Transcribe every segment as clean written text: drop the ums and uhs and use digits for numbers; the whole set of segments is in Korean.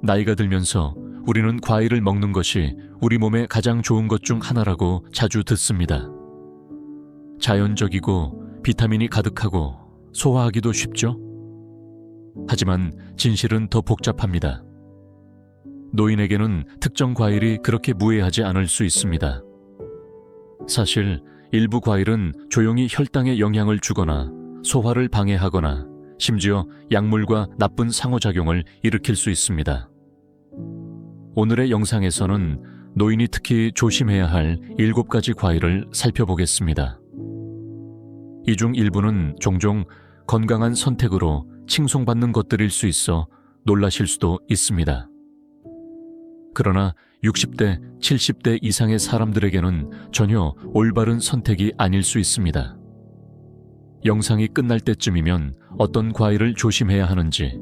나이가 들면서 우리는 과일을 먹는 것이 우리 몸에 가장 좋은 것 중 하나라고 자주 듣습니다. 자연적이고 비타민이 가득하고 소화하기도 쉽죠? 하지만 진실은 더 복잡합니다. 노인에게는 특정 과일이 그렇게 무해하지 않을 수 있습니다. 사실 일부 과일은 조용히 혈당에 영향을 주거나 소화를 방해하거나 심지어 약물과 나쁜 상호작용을 일으킬 수 있습니다. 오늘의 영상에서는 노인이 특히 조심해야 할 7가지 과일을 살펴보겠습니다. 이 중 일부는 종종 건강한 선택으로 칭송받는 것들일 수 있어 놀라실 수도 있습니다. 그러나 60대, 70대 이상의 사람들에게는 전혀 올바른 선택이 아닐 수 있습니다. 영상이 끝날 때쯤이면 어떤 과일을 조심해야 하는지,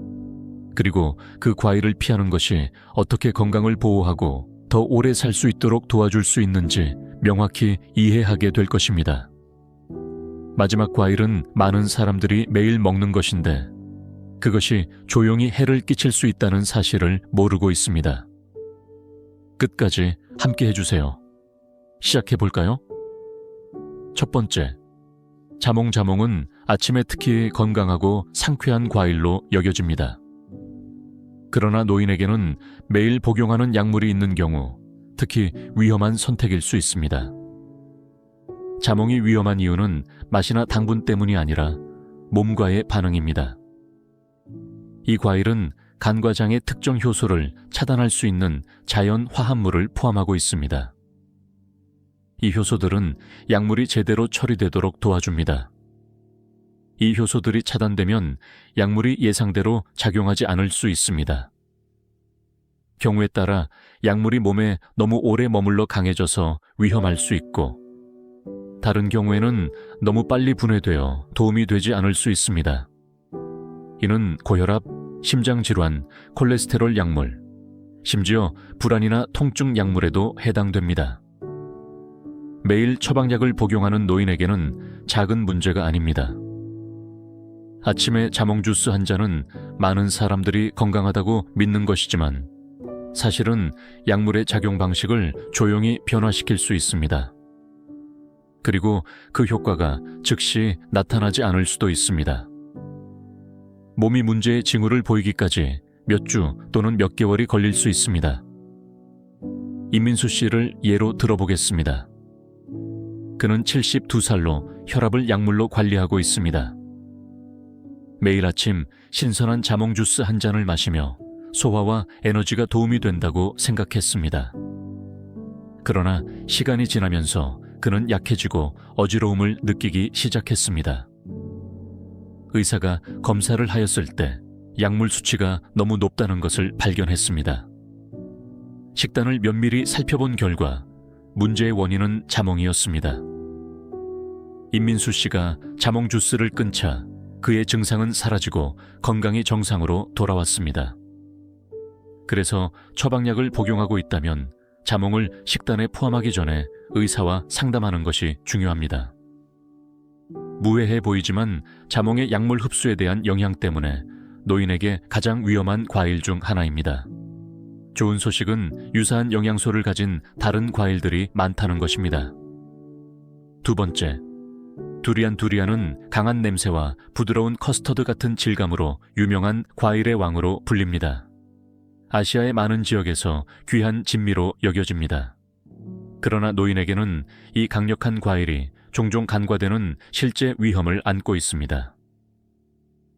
그리고 그 과일을 피하는 것이 어떻게 건강을 보호하고 더 오래 살 수 있도록 도와줄 수 있는지 명확히 이해하게 될 것입니다. 마지막 과일은 많은 사람들이 매일 먹는 것인데 그것이 조용히 해를 끼칠 수 있다는 사실을 모르고 있습니다. 끝까지 함께 해주세요. 시작해 볼까요? 첫 번째, 자몽은 아침에 특히 건강하고 상쾌한 과일로 여겨집니다. 그러나 노인에게는 매일 복용하는 약물이 있는 경우 특히 위험한 선택일 수 있습니다. 자몽이 위험한 이유는 맛이나 당분 때문이 아니라 몸과의 반응입니다. 이 과일은 간과장의 특정 효소를 차단할 수 있는 자연 화합물을 포함하고 있습니다. 이 효소들은 약물이 제대로 처리되도록 도와줍니다. 이 효소들이 차단되면 약물이 예상대로 작용하지 않을 수 있습니다. 경우에 따라 약물이 몸에 너무 오래 머물러 강해져서 위험할 수 있고, 다른 경우에는 너무 빨리 분해되어 도움이 되지 않을 수 있습니다. 이는 고혈압, 심장질환, 콜레스테롤 약물, 심지어 불안이나 통증 약물에도 해당됩니다. 매일 처방약을 복용하는 노인에게는 작은 문제가 아닙니다. 아침에 자몽 주스 한 잔은 많은 사람들이 건강하다고 믿는 것이지만 사실은 약물의 작용 방식을 조용히 변화시킬 수 있습니다. 그리고 그 효과가 즉시 나타나지 않을 수도 있습니다. 몸이 문제의 징후를 보이기까지 몇 주 또는 몇 개월이 걸릴 수 있습니다. 임민수 씨를 예로 들어보겠습니다. 그는 72살로 혈압을 약물로 관리하고 있습니다. 매일 아침 신선한 자몽 주스 한 잔을 마시며 소화와 에너지가 도움이 된다고 생각했습니다. 그러나 시간이 지나면서 그는 약해지고 어지러움을 느끼기 시작했습니다. 의사가 검사를 하였을 때 약물 수치가 너무 높다는 것을 발견했습니다. 식단을 면밀히 살펴본 결과 문제의 원인은 자몽이었습니다. 임민수 씨가 자몽 주스를 끊자 그의 증상은 사라지고 건강이 정상으로 돌아왔습니다. 그래서 처방약을 복용하고 있다면 자몽을 식단에 포함하기 전에 의사와 상담하는 것이 중요합니다. 무해해 보이지만 자몽의 약물 흡수에 대한 영향 때문에 노인에게 가장 위험한 과일 중 하나입니다. 좋은 소식은 유사한 영양소를 가진 다른 과일들이 많다는 것입니다. 두 번째, 두리안은 강한 냄새와 부드러운 커스터드 같은 질감으로 유명한 과일의 왕으로 불립니다. 아시아의 많은 지역에서 귀한 진미로 여겨집니다. 그러나 노인에게는 이 강력한 과일이 종종 간과되는 실제 위험을 안고 있습니다.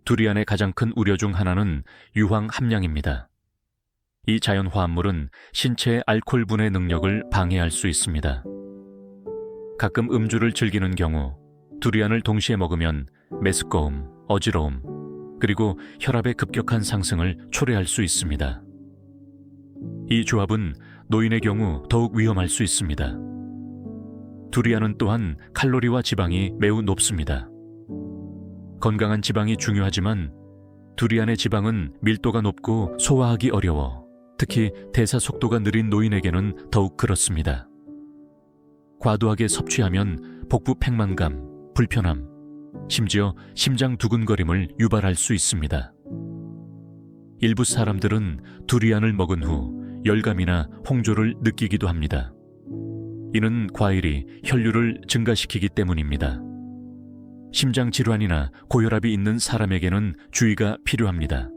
두리안의 가장 큰 우려 중 하나는 유황 함량입니다. 이 자연 화합물은 신체의 알코올 분해 능력을 방해할 수 있습니다. 가끔 음주를 즐기는 경우 두리안을 동시에 먹으면 메스꺼움, 어지러움, 그리고 혈압의 급격한 상승을 초래할 수 있습니다. 이 조합은 노인의 경우 더욱 위험할 수 있습니다. 두리안은 또한 칼로리와 지방이 매우 높습니다. 건강한 지방이 중요하지만 두리안의 지방은 밀도가 높고 소화하기 어려워 특히 대사 속도가 느린 노인에게는 더욱 그렇습니다. 과도하게 섭취하면 복부 팽만감, 불편함, 심지어 심장 두근거림을 유발할 수 있습니다. 일부 사람들은 두리안을 먹은 후 열감이나 홍조를 느끼기도 합니다. 이는 과일이 혈류를 증가시키기 때문입니다. 심장 질환이나 고혈압이 있는 사람에게는 주의가 필요합니다.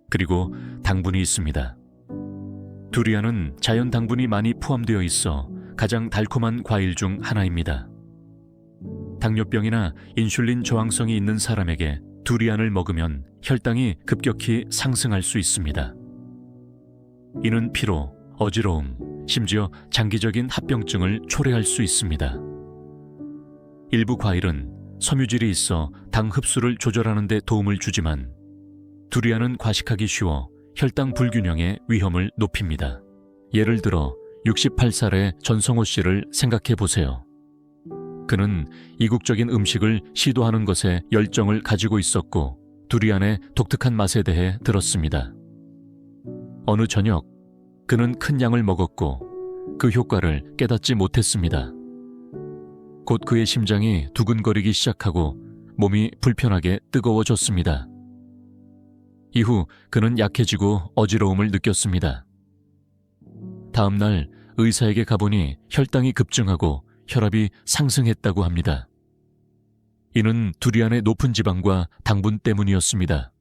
그리고 당분이 있습니다. 두리안은 자연 당분이 많이 포함되어 있어 가장 달콤한 과일 중 하나입니다. 당뇨병이나 인슐린 저항성이 있는 사람에게 두리안을 먹으면 혈당이 급격히 상승할 수 있습니다. 이는 피로, 어지러움, 심지어 장기적인 합병증을 초래할 수 있습니다. 일부 과일은 섬유질이 있어 당 흡수를 조절하는 데 도움을 주지만 두리안은 과식하기 쉬워 혈당 불균형의 위험을 높입니다. 예를 들어 68살의 전성호 씨를 생각해 보세요. 그는 이국적인 음식을 시도하는 것에 열정을 가지고 있었고 두리안의 독특한 맛에 대해 들었습니다. 어느 저녁 그는 큰 양을 먹었고 그 효과를 깨닫지 못했습니다. 곧 그의 심장이 두근거리기 시작하고 몸이 불편하게 뜨거워졌습니다. 이후 그는 약해지고 어지러움을 느꼈습니다. 다음 날 의사에게 가보니 혈당이 급증하고 혈압이 상승했다고 합니다. 이는 두리안의 높은 지방과 당분 때문이었습니다.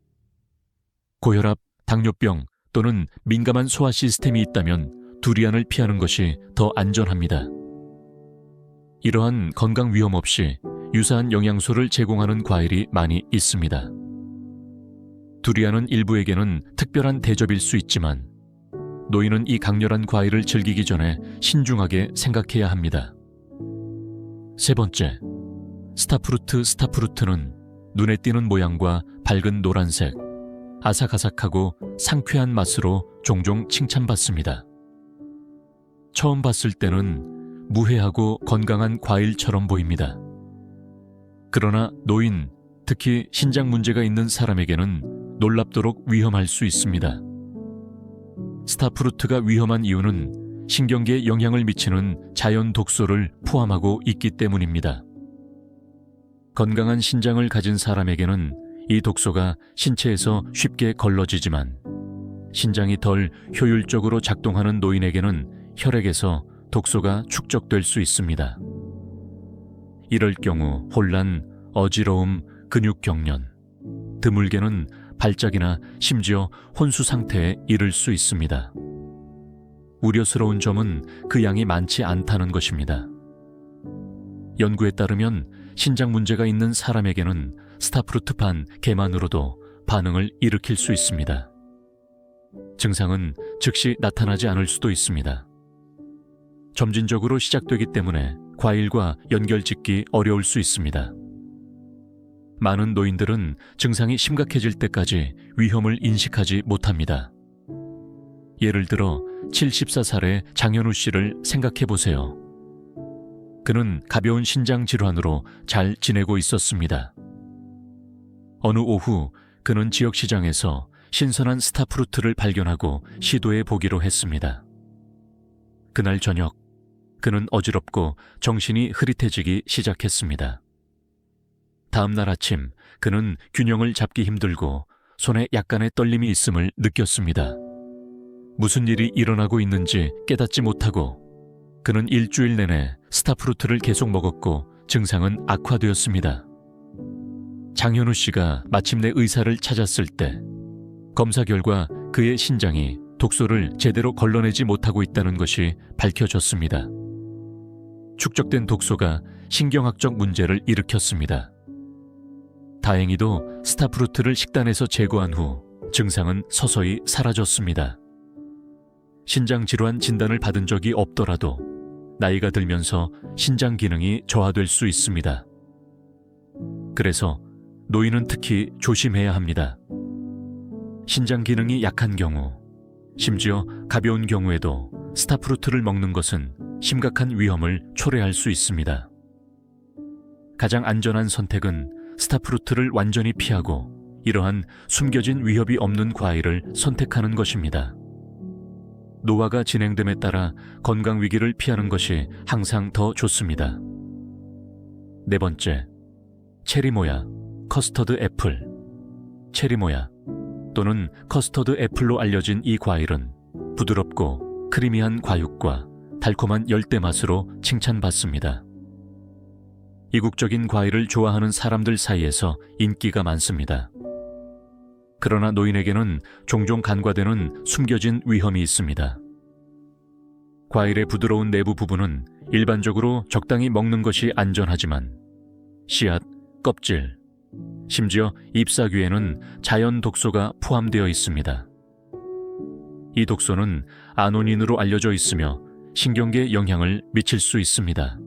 고혈압, 당뇨병 또는 민감한 소화 시스템이 있다면 두리안을 피하는 것이 더 안전합니다. 이러한 건강 위험 없이 유사한 영양소를 제공하는 과일이 많이 있습니다. 두리안은 일부에게는 특별한 대접일 수 있지만 노인은 이 강렬한 과일을 즐기기 전에 신중하게 생각해야 합니다. 세 번째, 스타프루트는 눈에 띄는 모양과 밝은 노란색, 아삭아삭하고 상쾌한 맛으로 종종 칭찬받습니다. 처음 봤을 때는 무해하고 건강한 과일처럼 보입니다. 그러나 노인, 특히 신장 문제가 있는 사람에게는 놀랍도록 위험할 수 있습니다. 스타프루트가 위험한 이유는 신경계에 영향을 미치는 자연 독소를 포함하고 있기 때문입니다. 건강한 신장을 가진 사람에게는 이 독소가 신체에서 쉽게 걸러지지만 신장이 덜 효율적으로 작동하는 노인에게는 혈액에서 독소가 축적될 수 있습니다. 이럴 경우 혼란, 어지러움, 근육 경련, 드물게는 발작이나 심지어 혼수 상태에 이를 수 있습니다. 우려스러운 점은 그 양이 많지 않다는 것입니다. 연구에 따르면 신장 문제가 있는 사람에게는 스타프루트 반 개만으로도 반응을 일으킬 수 있습니다. 증상은 즉시 나타나지 않을 수도 있습니다. 점진적으로 시작되기 때문에 과일과 연결짓기 어려울 수 있습니다. 많은 노인들은 증상이 심각해질 때까지 위험을 인식하지 못합니다. 예를 들어 74살의 장현우 씨를 생각해 보세요. 그는 가벼운 신장 질환으로 잘 지내고 있었습니다. 어느 오후 그는 지역시장에서 신선한 스타프루트를 발견하고 시도해 보기로 했습니다. 그날 저녁 그는 어지럽고 정신이 흐릿해지기 시작했습니다. 다음 날 아침 그는 균형을 잡기 힘들고 손에 약간의 떨림이 있음을 느꼈습니다. 무슨 일이 일어나고 있는지 깨닫지 못하고 그는 일주일 내내 스타프루트를 계속 먹었고 증상은 악화되었습니다. 장현우 씨가 마침내 의사를 찾았을 때 검사 결과 그의 신장이 독소를 제대로 걸러내지 못하고 있다는 것이 밝혀졌습니다. 축적된 독소가 신경학적 문제를 일으켰습니다. 다행히도 스타프루트를 식단에서 제거한 후 증상은 서서히 사라졌습니다. 신장 질환 진단을 받은 적이 없더라도 나이가 들면서 신장 기능이 저하될 수 있습니다. 그래서 노인은 특히 조심해야 합니다. 신장 기능이 약한 경우, 심지어 가벼운 경우에도 스타프루트를 먹는 것은 심각한 위험을 초래할 수 있습니다. 가장 안전한 선택은 스타프루트를 완전히 피하고 이러한 숨겨진 위협이 없는 과일을 선택하는 것입니다. 노화가 진행됨에 따라 건강 위기를 피하는 것이 항상 더 좋습니다. 네 번째, 체리모야, 커스터드 애플. 체리모야, 또는 커스터드 애플로 알려진 이 과일은 부드럽고 크리미한 과육과 달콤한 열대 맛으로 칭찬받습니다. 이국적인 과일을 좋아하는 사람들 사이에서 인기가 많습니다. 그러나 노인에게는 종종 간과되는 숨겨진 위험이 있습니다. 과일의 부드러운 내부 부분은 일반적으로 적당히 먹는 것이 안전하지만 씨앗, 껍질, 심지어 잎사귀에는 자연 독소가 포함되어 있습니다. 이 독소는 아노닌으로 알려져 있으며 신경계에 영향을 미칠 수 있습니다.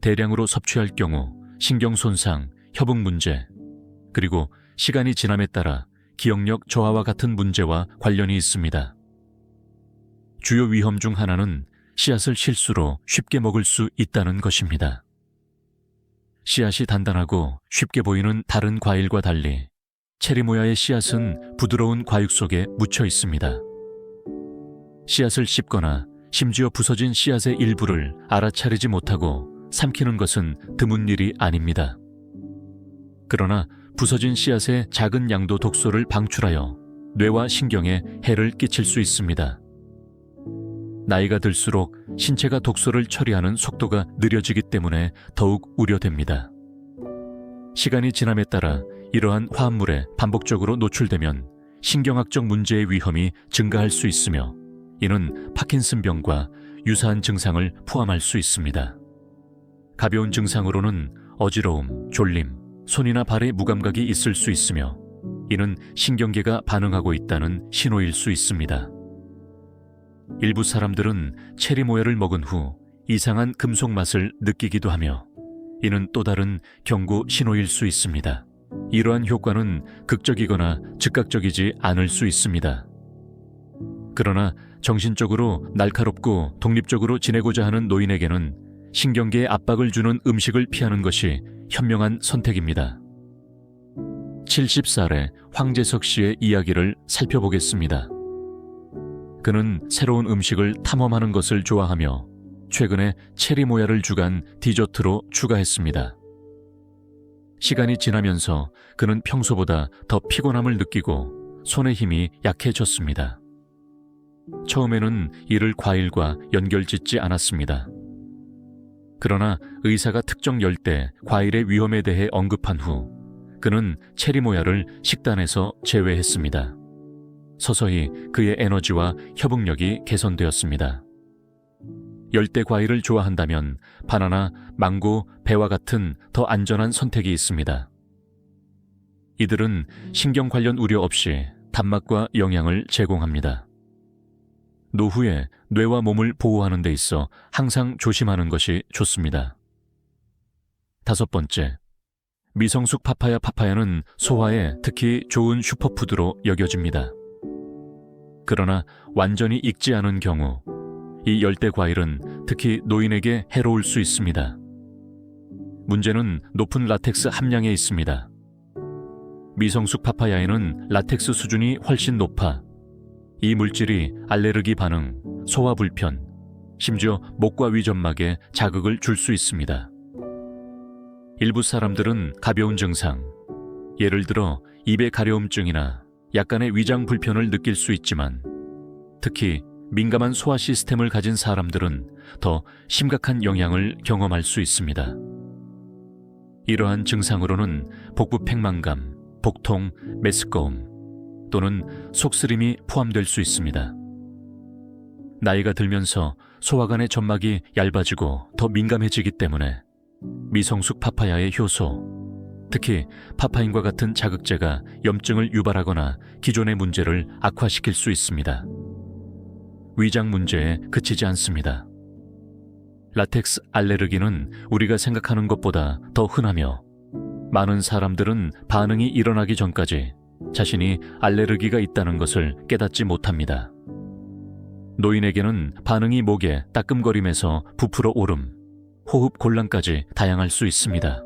대량으로 섭취할 경우 신경 손상, 협응 문제, 그리고 시간이 지남에 따라 기억력 저하와 같은 문제와 관련이 있습니다. 주요 위험 중 하나는 씨앗을 실수로 쉽게 먹을 수 있다는 것입니다. 씨앗이 단단하고 쉽게 보이는 다른 과일과 달리 체리 모야의 씨앗은 부드러운 과육 속에 묻혀 있습니다. 씨앗을 씹거나 심지어 부서진 씨앗의 일부를 알아차리지 못하고 삼키는 것은 드문 일이 아닙니다. 그러나 부서진 씨앗의 작은 양도 독소를 방출하여 뇌와 신경에 해를 끼칠 수 있습니다. 나이가 들수록 신체가 독소를 처리하는 속도가 느려지기 때문에 더욱 우려됩니다. 시간이 지남에 따라 이러한 화합물에 반복적으로 노출되면 신경학적 문제의 위험이 증가할 수 있으며 이는 파킨슨병과 유사한 증상을 포함할 수 있습니다. 가벼운 증상으로는 어지러움, 졸림, 손이나 발에 무감각이 있을 수 있으며 이는 신경계가 반응하고 있다는 신호일 수 있습니다. 일부 사람들은 체리 모야를 먹은 후 이상한 금속 맛을 느끼기도 하며 이는 또 다른 경고 신호일 수 있습니다. 이러한 효과는 극적이거나 즉각적이지 않을 수 있습니다. 그러나 정신적으로 날카롭고 독립적으로 지내고자 하는 노인에게는 신경계에 압박을 주는 음식을 피하는 것이 현명한 선택입니다. 70살의 황재석 씨의 이야기를 살펴보겠습니다. 그는 새로운 음식을 탐험하는 것을 좋아하며 최근에 체리 모야를 주간 디저트로 추가했습니다. 시간이 지나면서 그는 평소보다 더 피곤함을 느끼고 손의 힘이 약해졌습니다. 처음에는 이를 과일과 연결짓지 않았습니다. 그러나 의사가 특정 열대 과일의 위험에 대해 언급한 후 그는 체리 모야를 식단에서 제외했습니다. 서서히 그의 에너지와 협응력이 개선되었습니다. 열대 과일을 좋아한다면 바나나, 망고, 배와 같은 더 안전한 선택이 있습니다. 이들은 신경 관련 우려 없이 단맛과 영양을 제공합니다. 노후에 뇌와 몸을 보호하는 데 있어 항상 조심하는 것이 좋습니다. 5번째, 미성숙 파파야는 소화에 특히 좋은 슈퍼푸드로 여겨집니다. 그러나 완전히 익지 않은 경우 이 열대 과일은 특히 노인에게 해로울 수 있습니다. 문제는 높은 라텍스 함량에 있습니다. 미성숙 파파야에는 라텍스 수준이 훨씬 높아 이 물질이 알레르기 반응, 소화 불편, 심지어 목과 위점막에 자극을 줄 수 있습니다. 일부 사람들은 가벼운 증상, 예를 들어 입의 가려움증이나 약간의 위장 불편을 느낄 수 있지만 특히 민감한 소화 시스템을 가진 사람들은 더 심각한 영향을 경험할 수 있습니다. 이러한 증상으로는 복부 팽만감, 복통, 메스꺼움 또는 속쓰림이 포함될 수 있습니다. 나이가 들면서 소화관의 점막이 얇아지고 더 민감해지기 때문에 미성숙 파파야의 효소, 특히 파파인과 같은 자극제가 염증을 유발하거나 기존의 문제를 악화시킬 수 있습니다. 위장 문제에 그치지 않습니다. 라텍스 알레르기는 우리가 생각하는 것보다 더 흔하며 많은 사람들은 반응이 일어나기 전까지 자신이 알레르기가 있다는 것을 깨닫지 못합니다. 노인에게는 반응이 목에 따끔거림에서 부풀어 오름, 호흡 곤란까지 다양할 수 있습니다.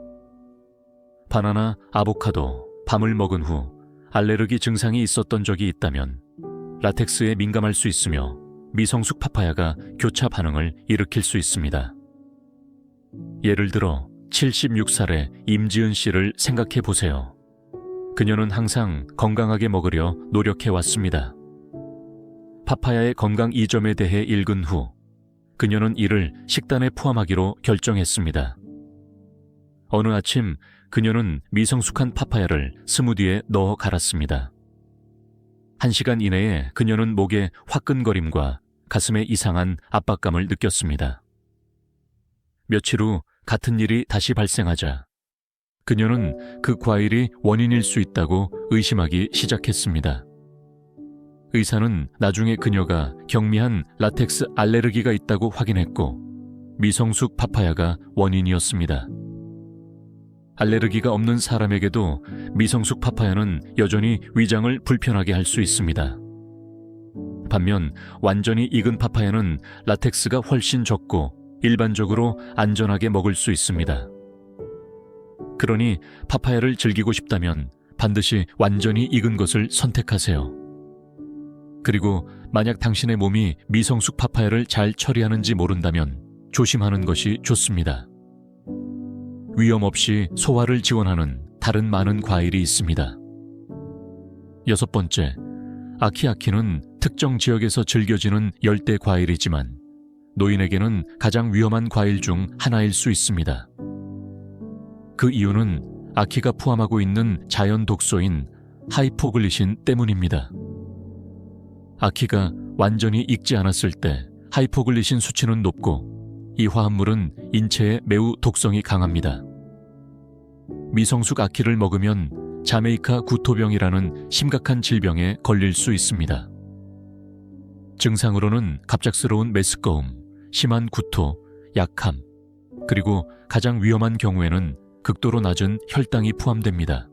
바나나, 아보카도, 밤을 먹은 후 알레르기 증상이 있었던 적이 있다면 라텍스에 민감할 수 있으며 미성숙 파파야가 교차 반응을 일으킬 수 있습니다. 예를 들어 76살의 임지은 씨를 생각해 보세요. 그녀는 항상 건강하게 먹으려 노력해 왔습니다. 파파야의 건강 이점에 대해 읽은 후 그녀는 이를 식단에 포함하기로 결정했습니다. 어느 아침 그녀는 미성숙한 파파야를 스무디에 넣어 갈았습니다. 1시간 이내에 그녀는 목에 화끈거림과 가슴에 이상한 압박감을 느꼈습니다. 며칠 후 같은 일이 다시 발생하자 그녀는 그 과일이 원인일 수 있다고 의심하기 시작했습니다. 의사는 나중에 그녀가 경미한 라텍스 알레르기가 있다고 확인했고 미성숙 파파야가 원인이었습니다. 알레르기가 없는 사람에게도 미성숙 파파야는 여전히 위장을 불편하게 할 수 있습니다. 반면 완전히 익은 파파야는 라텍스가 훨씬 적고 일반적으로 안전하게 먹을 수 있습니다. 그러니 파파야를 즐기고 싶다면 반드시 완전히 익은 것을 선택하세요. 그리고 만약 당신의 몸이 미성숙 파파야를 잘 처리하는지 모른다면 조심하는 것이 좋습니다. 위험 없이 소화를 지원하는 다른 많은 과일이 있습니다. 6번째, 아키아키는 특정 지역에서 즐겨지는 열대 과일이지만 노인에게는 가장 위험한 과일 중 하나일 수 있습니다. 그 이유는 아키가 포함하고 있는 자연 독소인 하이포글리신 때문입니다. 아키가 완전히 익지 않았을 때 하이포글리신 수치는 높고 이 화합물은 인체에 매우 독성이 강합니다. 미성숙 아키를 먹으면 자메이카 구토병이라는 심각한 질병에 걸릴 수 있습니다. 증상으로는 갑작스러운 메스꺼움, 심한 구토, 약함, 그리고 가장 위험한 경우에는 극도로 낮은 혈당이 포함됩니다.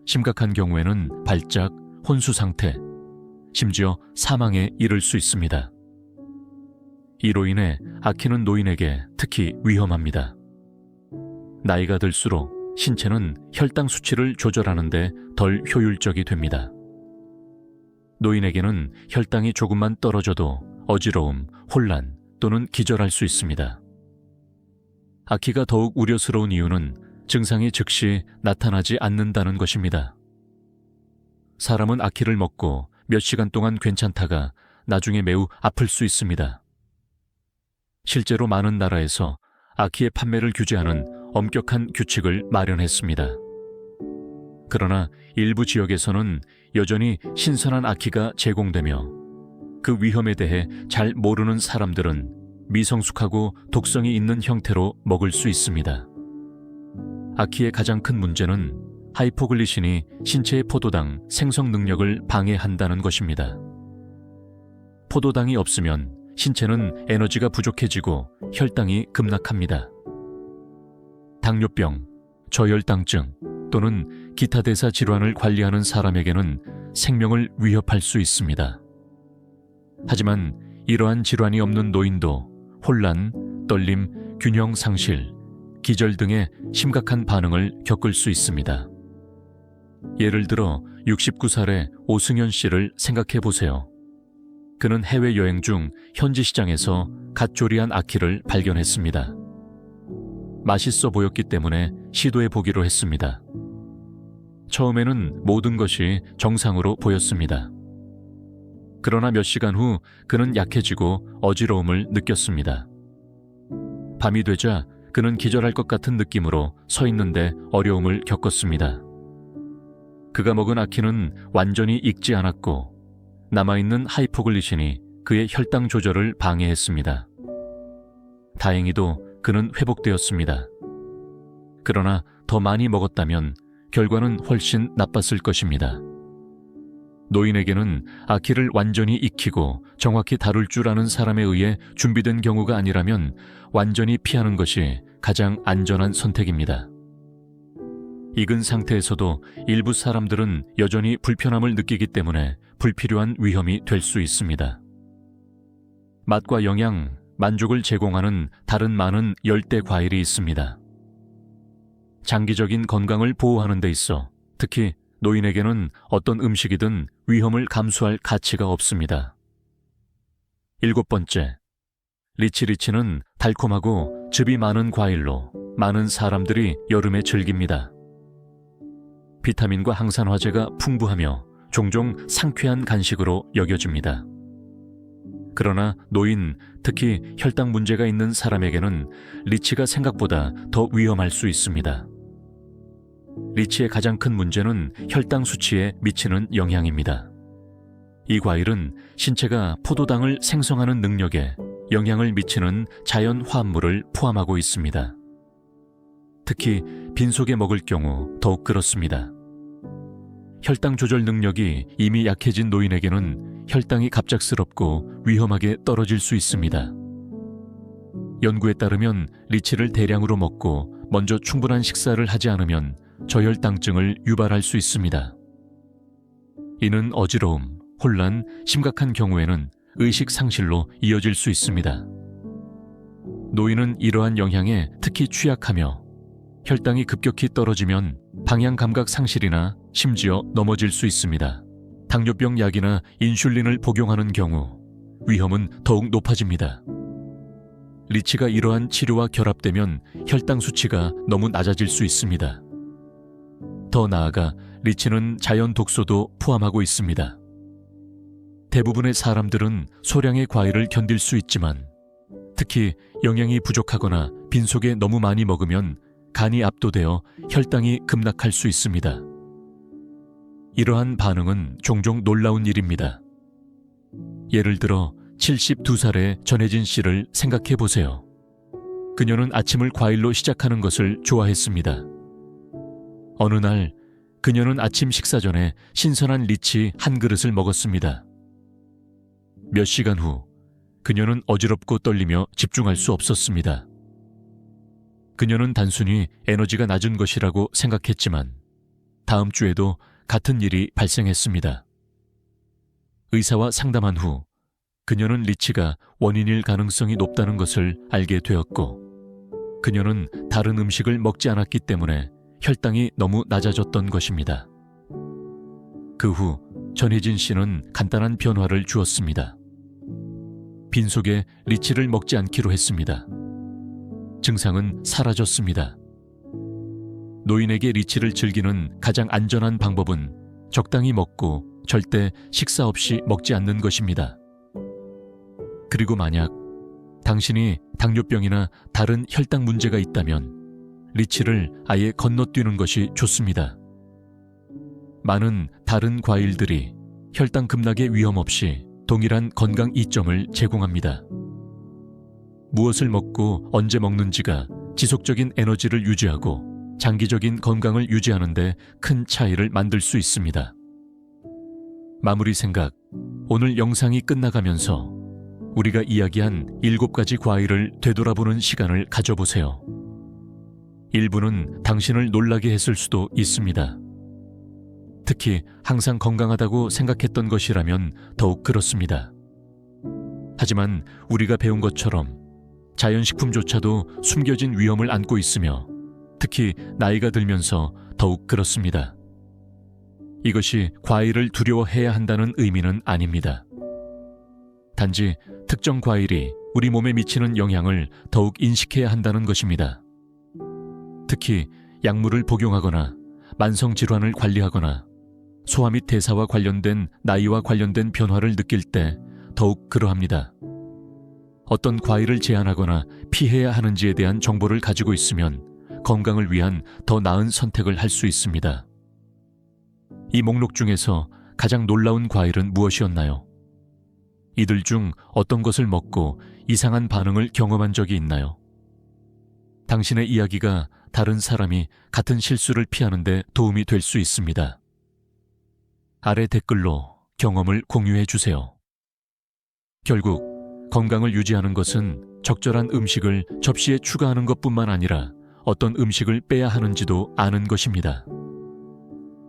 심각한 경우에는 발작, 혼수 상태, 심지어 사망에 이를 수 있습니다. 이로 인해 아키는 노인에게 특히 위험합니다. 나이가 들수록 신체는 혈당 수치를 조절하는 데 덜 효율적이 됩니다. 노인에게는 혈당이 조금만 떨어져도 어지러움, 혼란 또는 기절할 수 있습니다. 아키가 더욱 우려스러운 이유는 증상이 즉시 나타나지 않는다는 것입니다. 사람은 아키를 먹고 몇 시간 동안 괜찮다가 나중에 매우 아플 수 있습니다. 실제로 많은 나라에서 아키의 판매를 규제하는 엄격한 규칙을 마련했습니다. 그러나 일부 지역에서는 여전히 신선한 아키가 제공되며 그 위험에 대해 잘 모르는 사람들은 미성숙하고 독성이 있는 형태로 먹을 수 있습니다. 아키의 가장 큰 문제는 하이포글리신이 신체의 포도당 생성 능력을 방해한다는 것입니다. 포도당이 없으면 신체는 에너지가 부족해지고 혈당이 급락합니다. 당뇨병, 저혈당증 또는 기타 대사 질환을 관리하는 사람에게는 생명을 위협할 수 있습니다. 하지만 이러한 질환이 없는 노인도 혼란, 떨림, 균형 상실, 기절 등의 심각한 반응을 겪을 수 있습니다. 예를 들어 69살의 오승현 씨를 생각해 보세요. 그는 해외여행 중 현지 시장에서 갓 조리한 아키를 발견했습니다. 맛있어 보였기 때문에 시도해 보기로 했습니다. 처음에는 모든 것이 정상으로 보였습니다. 그러나 몇 시간 후 그는 약해지고 어지러움을 느꼈습니다. 밤이 되자 그는 기절할 것 같은 느낌으로 서 있는데 어려움을 겪었습니다. 그가 먹은 아키는 완전히 익지 않았고 남아있는 하이포글리신이 그의 혈당 조절을 방해했습니다. 다행히도 그는 회복되었습니다. 그러나 더 많이 먹었다면 결과는 훨씬 나빴을 것입니다. 노인에게는 아키를 완전히 익히고 정확히 다룰 줄 아는 사람에 의해 준비된 경우가 아니라면 완전히 피하는 것이 가장 안전한 선택입니다. 익은 상태에서도 일부 사람들은 여전히 불편함을 느끼기 때문에 불필요한 위험이 될 수 있습니다. 맛과 영양, 만족을 제공하는 다른 많은 열대 과일이 있습니다. 장기적인 건강을 보호하는 데 있어 특히 노인에게는 어떤 음식이든 위험을 감수할 가치가 없습니다. 7번째, 리치리치는 달콤하고 즙이 많은 과일로 많은 사람들이 여름에 즐깁니다. 비타민과 항산화제가 풍부하며 종종 상쾌한 간식으로 여겨집니다. 그러나 노인, 특히 혈당 문제가 있는 사람에게는 리치가 생각보다 더 위험할 수 있습니다. 리치의 가장 큰 문제는 혈당 수치에 미치는 영향입니다. 이 과일은 신체가 포도당을 생성하는 능력에 영향을 미치는 자연 화합물을 포함하고 있습니다. 특히 빈속에 먹을 경우 더욱 그렇습니다. 혈당 조절 능력이 이미 약해진 노인에게는 혈당이 갑작스럽고 위험하게 떨어질 수 있습니다. 연구에 따르면 리치를 대량으로 먹고 먼저 충분한 식사를 하지 않으면 저혈당증을 유발할 수 있습니다. 이는 어지러움, 혼란, 심각한 경우에는 의식 상실로 이어질 수 있습니다. 노인은 이러한 영향에 특히 취약하며 혈당이 급격히 떨어지면 방향 감각 상실이나 심지어 넘어질 수 있습니다. 당뇨병 약이나 인슐린을 복용하는 경우 위험은 더욱 높아집니다. 리치가 이러한 치료와 결합되면 혈당 수치가 너무 낮아질 수 있습니다. 더 나아가 리치는 자연 독소도 포함하고 있습니다. 대부분의 사람들은 소량의 과일을 견딜 수 있지만 특히 영양이 부족하거나 빈속에 너무 많이 먹으면 간이 압도되어 혈당이 급락할 수 있습니다. 이러한 반응은 종종 놀라운 일입니다. 예를 들어 72살의 전혜진 씨를 생각해 보세요. 그녀는 아침을 과일로 시작하는 것을 좋아했습니다. 어느 날 그녀는 아침 식사 전에 신선한 리치 한 그릇을 먹었습니다. 몇 시간 후 그녀는 어지럽고 떨리며 집중할 수 없었습니다. 그녀는 단순히 에너지가 낮은 것이라고 생각했지만 다음 주에도 같은 일이 발생했습니다. 의사와 상담한 후 그녀는 리치가 원인일 가능성이 높다는 것을 알게 되었고 그녀는 다른 음식을 먹지 않았기 때문에 혈당이 너무 낮아졌던 것입니다. 그 후 전혜진 씨는 간단한 변화를 주었습니다. 빈속에 리치를 먹지 않기로 했습니다. 증상은 사라졌습니다. 노인에게 리치를 즐기는 가장 안전한 방법은 적당히 먹고 절대 식사 없이 먹지 않는 것입니다. 그리고 만약 당신이 당뇨병이나 다른 혈당 문제가 있다면 리치를 아예 건너뛰는 것이 좋습니다. 많은 다른 과일들이 혈당 급락의 위험 없이 동일한 건강 이점을 제공합니다. 무엇을 먹고 언제 먹는지가 지속적인 에너지를 유지하고 장기적인 건강을 유지하는 데 큰 차이를 만들 수 있습니다. 마무리 생각, 오늘 영상이 끝나가면서 우리가 이야기한 7가지 과일을 되돌아보는 시간을 가져보세요. 일부는 당신을 놀라게 했을 수도 있습니다. 특히 항상 건강하다고 생각했던 것이라면 더욱 그렇습니다. 하지만 우리가 배운 것처럼 자연식품조차도 숨겨진 위험을 안고 있으며 특히 나이가 들면서 더욱 그렇습니다. 이것이 과일을 두려워해야 한다는 의미는 아닙니다. 단지 특정 과일이 우리 몸에 미치는 영향을 더욱 인식해야 한다는 것입니다. 특히 약물을 복용하거나 만성질환을 관리하거나 소화 및 대사와 관련된 나이와 관련된 변화를 느낄 때 더욱 그러합니다. 어떤 과일을 제한하거나 피해야 하는지에 대한 정보를 가지고 있으면 건강을 위한 더 나은 선택을 할 수 있습니다. 이 목록 중에서 가장 놀라운 과일은 무엇이었나요? 이들 중 어떤 것을 먹고 이상한 반응을 경험한 적이 있나요? 당신의 이야기가 다른 사람이 같은 실수를 피하는 데 도움이 될 수 있습니다. 아래 댓글로 경험을 공유해 주세요. 결국 건강을 유지하는 것은 적절한 음식을 접시에 추가하는 것뿐만 아니라 어떤 음식을 빼야 하는지도 아는 것입니다.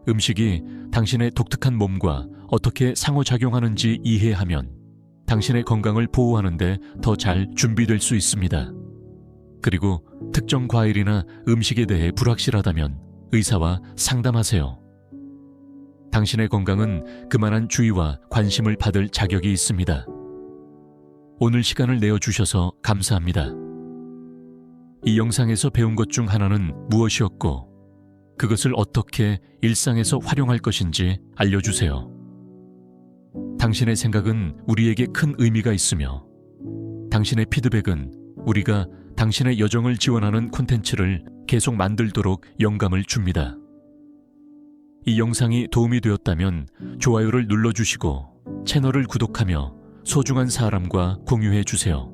음식이 당신의 독특한 몸과 어떻게 상호작용하는지 이해하면 당신의 건강을 보호하는 데 더 잘 준비될 수 있습니다. 그리고 특정 과일이나 음식에 대해 불확실하다면 의사와 상담하세요. 당신의 건강은 그만한 주의와 관심을 받을 자격이 있습니다. 오늘 시간을 내어주셔서 감사합니다. 이 영상에서 배운 것 중 하나는 무엇이었고 그것을 어떻게 일상에서 활용할 것인지 알려주세요. 당신의 생각은 우리에게 큰 의미가 있으며 당신의 피드백은 우리가 당신의 여정을 지원하는 콘텐츠를 계속 만들도록 영감을 줍니다. 이 영상이 도움이 되었다면 좋아요를 눌러주시고 채널을 구독하며 소중한 사람과 공유해 주세요.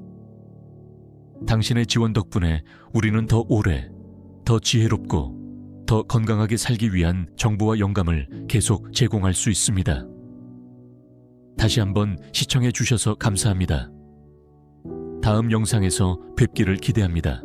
당신의 지원 덕분에 우리는 더 오래, 더 지혜롭고 더 건강하게 살기 위한 정보와 영감을 계속 제공할 수 있습니다. 다시 한번 시청해 주셔서 감사합니다. 다음 영상에서 뵙기를 기대합니다.